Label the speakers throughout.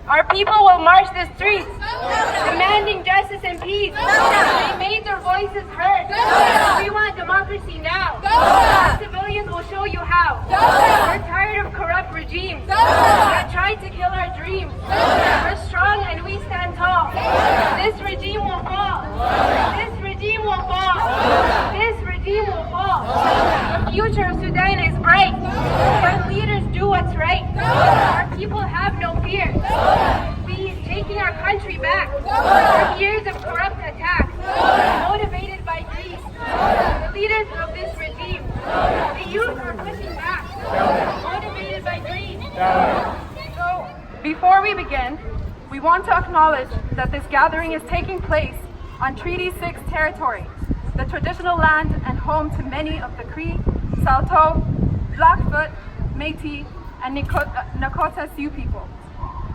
Speaker 1: Our people will march the streets, demanding justice and peace. They made their voices heard. We want democracy now. Our civilians will show you how. We're tired of corrupt regimes that tried to kill our dreams. We're strong and we stand tall. This regime will fall. This regime will fall. This regime will fall. The future of Sudan is bright. When leaders do what's right, our people have no fear. We taking our country back from years of corrupt attacks, motivated by greed. The leaders of this regime, the youth are pushing back, motivated by greed.
Speaker 2: So, before we begin, we want to acknowledge that this gathering is taking place on Treaty 6 territory, the traditional land and home to many of the Cree, Saulteaux, Blackfoot, Métis, and Nakota Sioux people.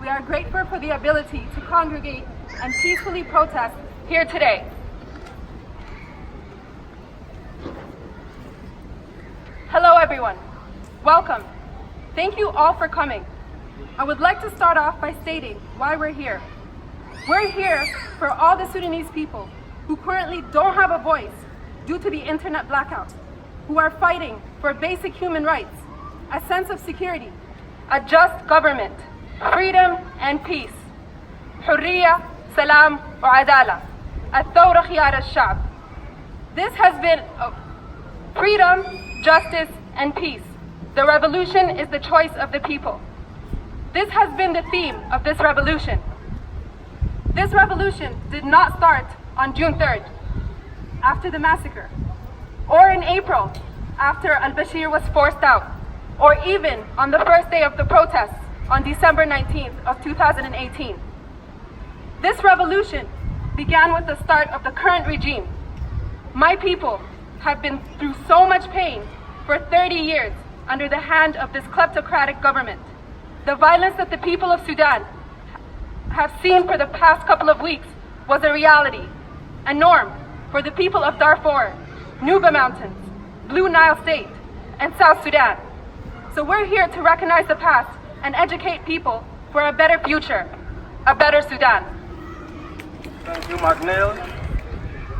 Speaker 2: We are grateful for the ability to congregate and peacefully protest here today. Hello everyone, welcome. Thank you all for coming. I would like to start off by stating why we're here. We're here for all the Sudanese people who currently don't have a voice due to the internet blackout, who are fighting for basic human rights, a sense of security, a just government, freedom and peace. حرية, سلام وعدالة. الثورة خيار الشعب. This has been freedom, justice and peace. The revolution is the choice of the people. This has been the theme of this revolution. This revolution did not start on June 3rd, after the massacre, or in April, after al-Bashir was forced out, or even on the first day of the protests on December 19th of 2018. This revolution began with the start of the current regime. My people have been through so much pain for 30 years under the hand of this kleptocratic government. The violence that the people of Sudan have seen for the past couple of weeks was a reality, a norm for the people of Darfur, Nuba Mountains, Blue Nile State, and South Sudan. So we're here to recognize the past and educate people for a better future, a better Sudan.
Speaker 3: Thank you, McNeil.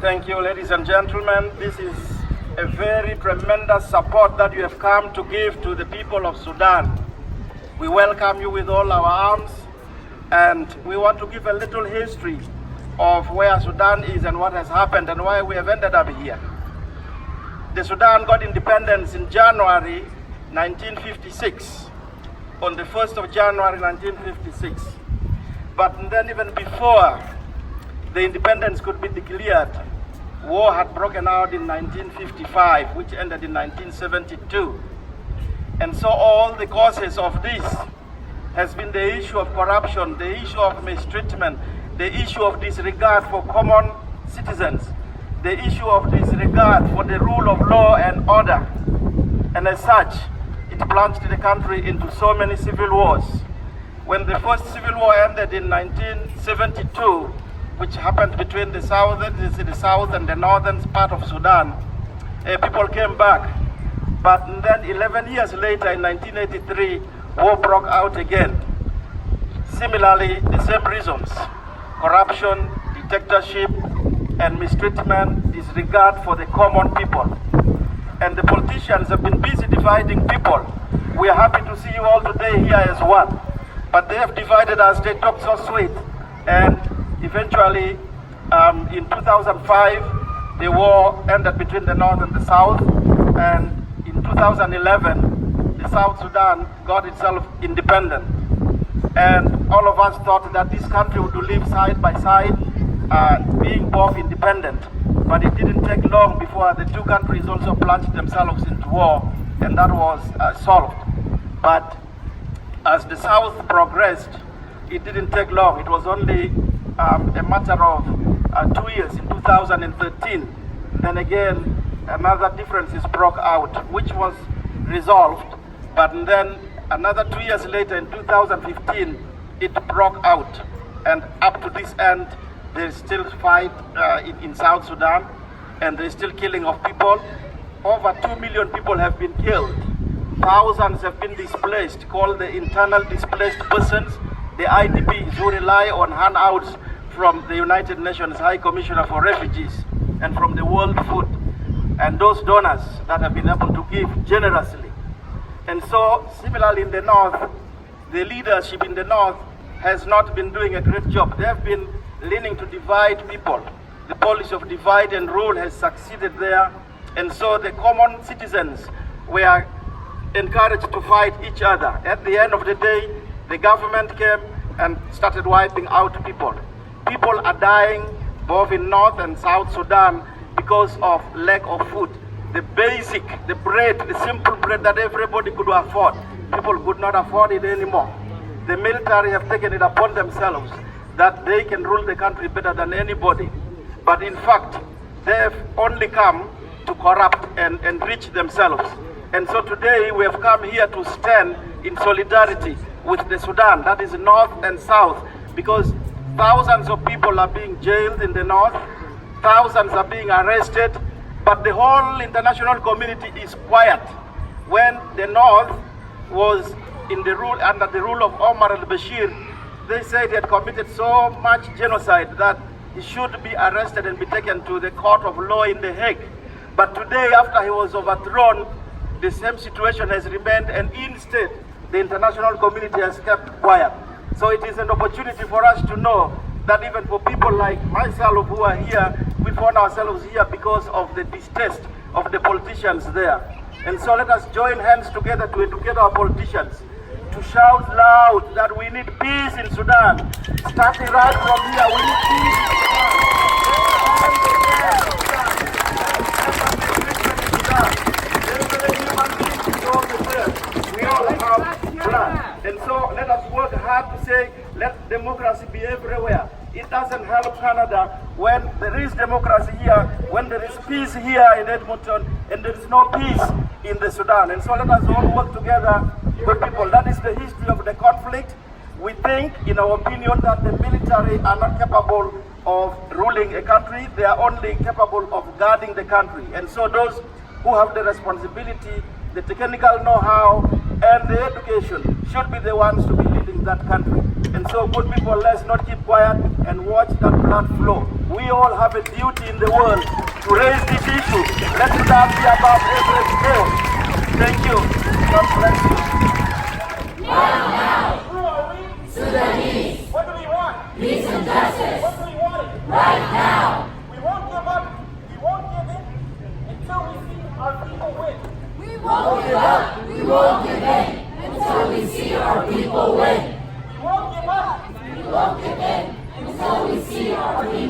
Speaker 3: Thank you, ladies and gentlemen. This is a very tremendous support that you have come to give to the people of Sudan. We welcome you with all our arms, and we want to give a little history of where Sudan is and what has happened and why we have ended up here. The Sudan got independence in January 1956, on the 1st of January 1956. But then even before the independence could be declared, war had broken out in 1955, which ended in 1972. And so all the causes of this has been the issue of corruption, the issue of mistreatment, the issue of disregard for common citizens, the issue of disregard for the rule of law and order. And as such, it plunged the country into so many civil wars. When the first civil war ended in 1972, which happened between the south and the northern part of Sudan, people came back. But then 11 years later, in 1983, war broke out again. Similarly, the same reasons: corruption, dictatorship, and mistreatment, disregard for the common people. And the politicians have been busy dividing people. We are happy to see you all today here as one. But they have divided us, they talk so sweet. And eventually, in 2005, the war ended between the North and the South. And in 2011, the South Sudan got itself independent. And all of us thought that this country would live side by side, being both independent. But it didn't take long before the two countries also plunged themselves into war, and that was solved. But as the South progressed, it didn't take long. It was only a matter of 2 years, in 2013. Then again, another differences broke out, which was resolved. But then another 2 years later, in 2015, it broke out. And up to this end, there's still fight in South Sudan, and there's still killing of people. Over 2 million people have been killed. Thousands have been displaced, called the internal displaced persons. the IDPs who rely on handouts from the United Nations High Commissioner for Refugees and from the World Food, and those donors that have been able to give generously. And so, similarly in the North, the leadership in the North has not been doing a great job. They have been leaning to divide people. The policy of divide and rule has succeeded there. And so the common citizens were encouraged to fight each other. At the end of the day, the government came and started wiping out people. People are dying both in North and South Sudan because of lack of food. The basic, the bread, the simple bread that everybody could afford, people could not afford it anymore. The military have taken it upon themselves that they can rule the country better than anybody. But in fact, they have only come to corrupt and enrich themselves. And so today we have come here to stand in solidarity with the Sudan, that is North and South, because thousands of people are being jailed in the North, thousands are being arrested, but the whole international community is quiet. When the North was in the rule, under the rule of Omar al-Bashir, they said he had committed so much genocide that he should be arrested and be taken to the court of law in The Hague. But today, after he was overthrown, the same situation has remained, and instead, the international community has kept quiet. So it is an opportunity for us to know that even for people like myself who are here, we found ourselves here because of the distaste of the politicians there. And so let us join hands together to educate our politicians, to shout loud that we need peace in Sudan. Starting right from here, we need peace in Sudan. We all have blood. And so let us work hard to say, let democracy be everywhere. It doesn't help Canada when there is democracy here, when there is peace here in Edmonton, and there is no peace in the Sudan. And so let us all work together, good people. That is the history of the conflict. We think, in our opinion, that the military are not capable of ruling a country. They are only capable of guarding the country. And so those who have the responsibility, the technical know-how, and the education should be the ones to be leading that country. And so, good people, let's not keep quiet and watch that blood flow. We all have a duty in the world to raise this issue. Let it not be above every scale. Thank you. God bless you.
Speaker 4: Now, who are we? Sudanese.
Speaker 3: What do we want?
Speaker 4: Peace and justice.
Speaker 3: What do we want?
Speaker 4: Right now.
Speaker 3: We won't give up. We won't give in until we see our people win.
Speaker 4: We won't give up. We won't give in until we see our people win.
Speaker 3: We won't give up.
Speaker 4: We won't give in until we see our people